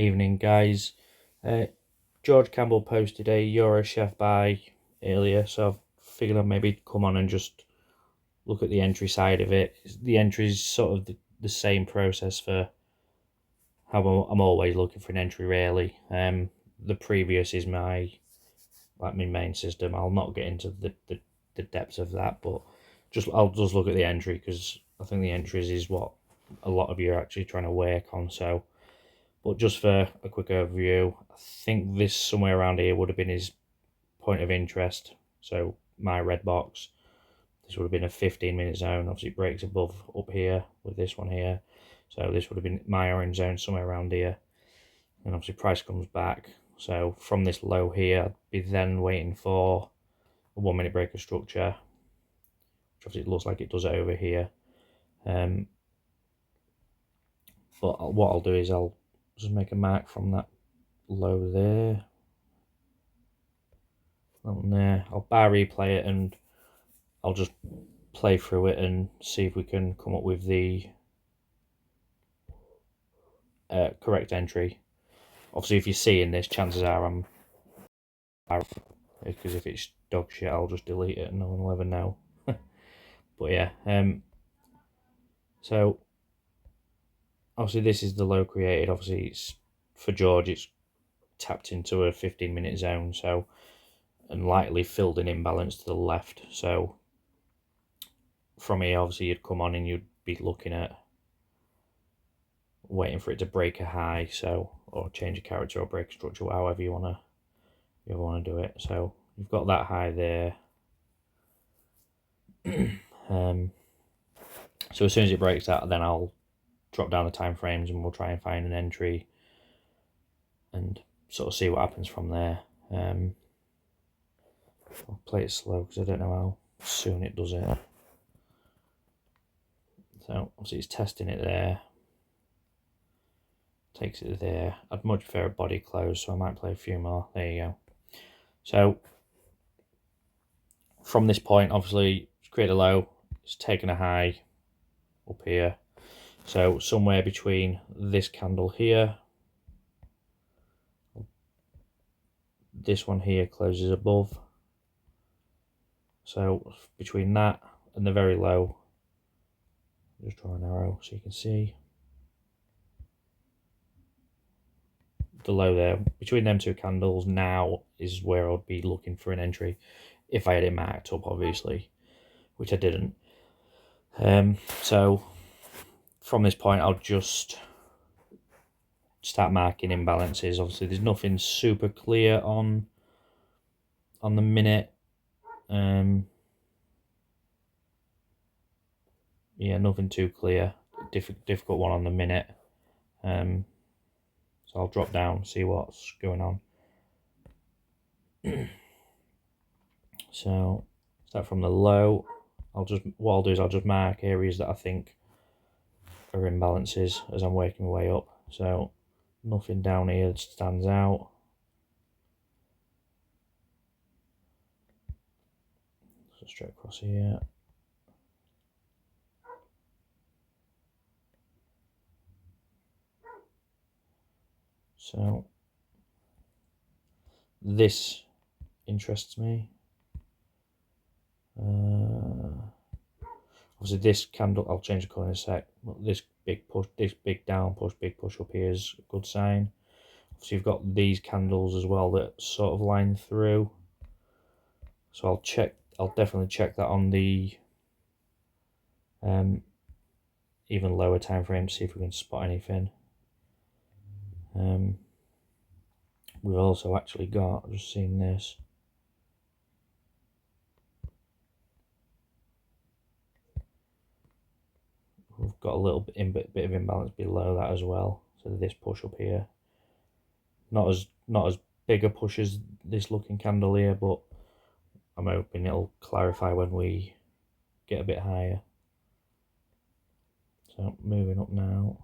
Evening, guys. George Campbell posted a Eurochef buy earlier, so I've figured I'd maybe come on and just look at the entry side of it. The entry is sort of the same process for how I'm always looking for an entry, really. The previous is my main system. I'll not get into the depths of that, but I'll just look at the entry, because I think the entries is what a lot of you are actually trying to work on. So, but just for a quick overview, I think this somewhere around here would have been his point of interest. So my red box, this would have been a 15-minute zone. Obviously it breaks above up here with this one here. So this would have been my orange zone somewhere around here. And obviously price comes back. So from this low here, I'd be then waiting for a 1 minute break of structure, which obviously it looks like it does it over here. But what I'll do is I'll just make a mark from that low there. On there, I'll bar replay it and I'll just play through it and see if we can come up with the correct entry. Obviously, if you're seeing this, chances are I'm, because if it's dog shit, I'll just delete it and no one will ever know. But yeah, so obviously this is the low created. Obviously it's for George, it's tapped into a 15-minute zone, so, and lightly filled an imbalance to the left. So from here, obviously you'd come on and you'd be looking at waiting for it to break a high, so, or change a character or break a structure, however you want to do it. So you've got that high there. So as soon as it breaks that, then I'll drop down the time frames and we'll try and find an entry and sort of see what happens from there. I'll play it slow because I don't know how soon it does it. So obviously it's testing it there, takes it there. I'd much prefer a body close, so I might play a few more. There you go. So from this point, obviously it's created a low, it's taken a high up here. So somewhere between this candle here, this one here closes above. So between that and the very low, just draw an arrow so you can see the low there. Between them two candles now is where I would be looking for an entry if I had it marked up, obviously, which I didn't. So from this point, I'll just start marking imbalances. Obviously, there's nothing super clear on the minute. Yeah, nothing too clear. Difficult one on the minute. So I'll drop down, see what's going on. So start from the low. What I'll do is I'll just mark areas that I think are imbalances as I'm working my way up. So nothing down here stands out. So straight across here. So this interests me. Obviously this candle, I'll change the colour in a sec, but this big push, this big down push, big push up here is a good sign. So you've got these candles as well that sort of line through. So I'll definitely check that on the even lower time frame to see if we can spot anything. We've also actually got, I've just seen this. We've got a little bit of imbalance below that as well. So this push up here, not as big a push as this looking candle here, but I'm hoping it'll clarify when we get a bit higher. So moving up now.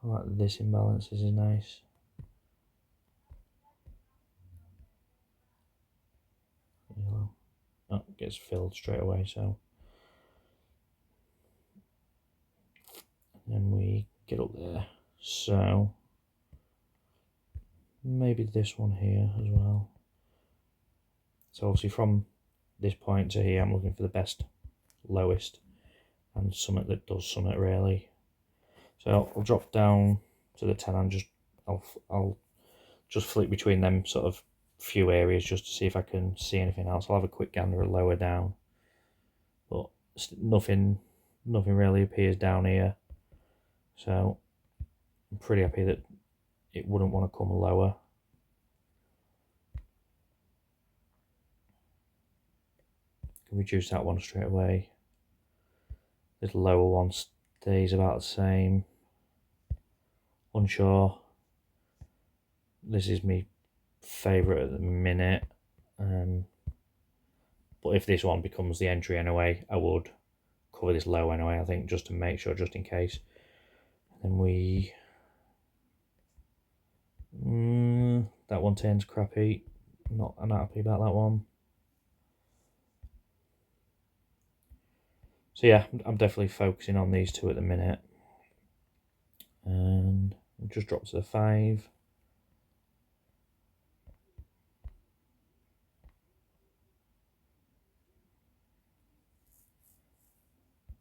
I like this imbalance, this is nice. Yellow. Oh, it gets filled straight away, so then we get up there. So maybe this one here as well. So obviously from this point to here, I'm looking for the best, lowest, and something that does something really. So I'll drop down to the 10 and I'll just flick between them sort of few areas just to see if I can see anything else. I'll have a quick gander lower down, but nothing really appears down here. So I'm pretty happy that it wouldn't want to come lower. Can reduce that one straight away. This lower one stays about the same. Unsure. This is my favourite at the minute. But if this one becomes the entry anyway, I would cover this low anyway, I think, just to make sure, just in case. And then we... that one turns crappy. I'm not happy about that one. So yeah, I'm definitely focusing on these two at the minute. And we'll just drop to the 5.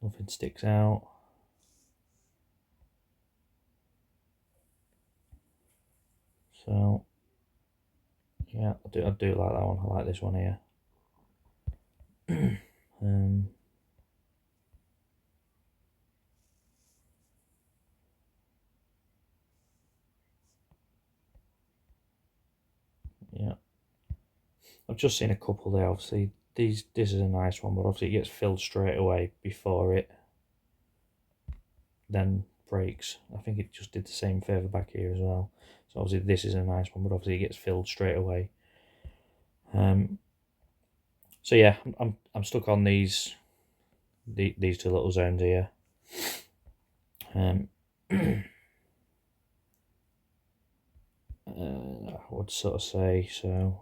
Nothing sticks out. So yeah, I do like that one. I like this one here. Yeah, I've just seen a couple there. Obviously, this is a nice one, but obviously it gets filled straight away before it then breaks. I think it just did the same further back here as well. So obviously this is a nice one, but obviously it gets filled straight away. So yeah, I'm stuck on these two little zones here. I would sort of say so.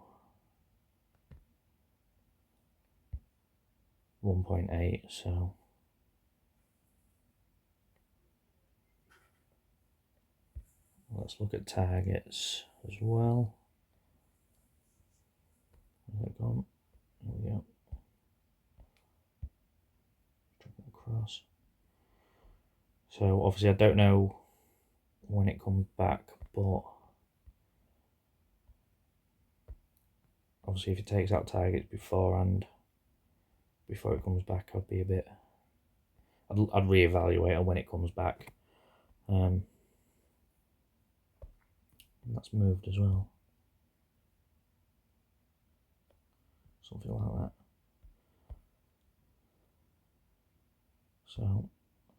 1.8. So let's look at targets as well. Where's it gone? There we go. Drag it across. So obviously I don't know when it comes back, but obviously if it takes out targets beforehand, before it comes back, I'd be a bit... I'd reevaluate on when it comes back. That's moved as well. Something like that. So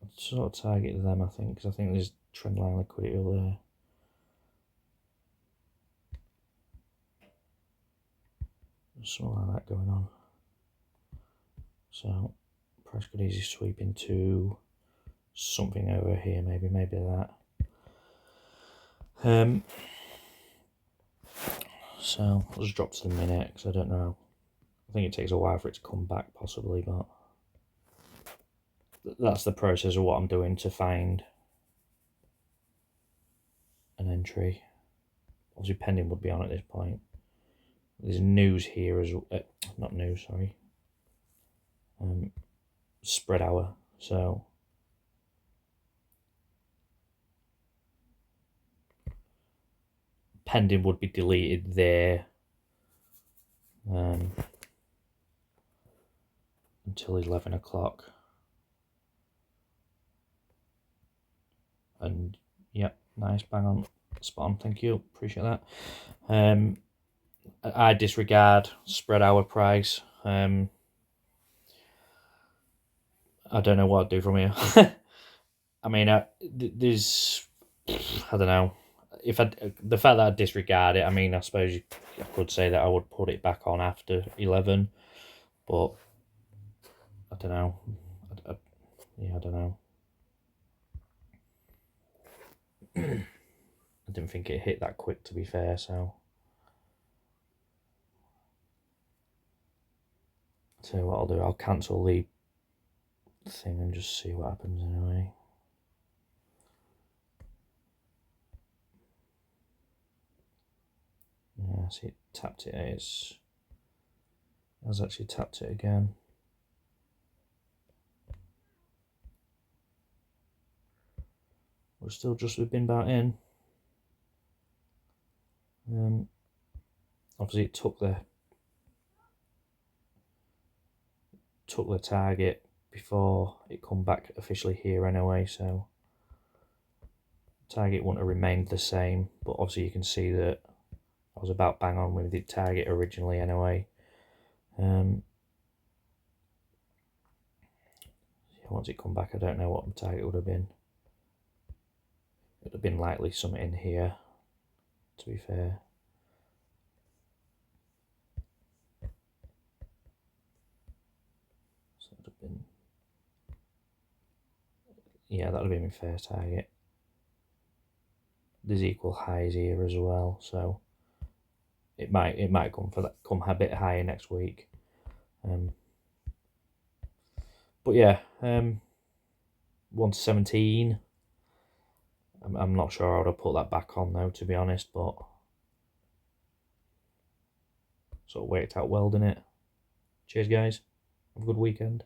I'd sort of target them, I think, because I think there's trend line liquidity over there. There's something like that going on. So price could easily sweep into something over here, maybe that. So I'll just drop to the minute because I don't know. I think it takes a while for it to come back, possibly, but that's the process of what I'm doing to find an entry. Obviously, pending would be on at this point. There's news here as not news, sorry. Spread hour. So pending would be deleted there until 11 o'clock. And yeah, nice, bang on, spot on, thank you, appreciate that. I disregard spread hour price. I don't know what I'd do from here. I mean, there's, I don't know. The fact that I disregard it, I mean, I suppose I could say that I would put it back on after 11, but I don't know. Yeah, I don't know. I didn't think it hit that quick, to be fair, so. So what I'll do, I'll cancel the thing and just see what happens anyway. see it tapped it. Has actually tapped it again. We're still just with bin bar in. Obviously it took the target before it come back officially here anyway, so target wouldn't have remained the same, but obviously you can see that I was about bang on with the target originally anyway. Once it come back, I don't know what the target would have been. It would have been likely something in here, to be fair. So it would have been, yeah, that would have been my first target. There's equal highs here as well, so it might come a bit higher next week. But yeah, 117. I'm not sure how to put that back on though, to be honest, but sort of worked out well, didn't it? Cheers, guys. Have a good weekend.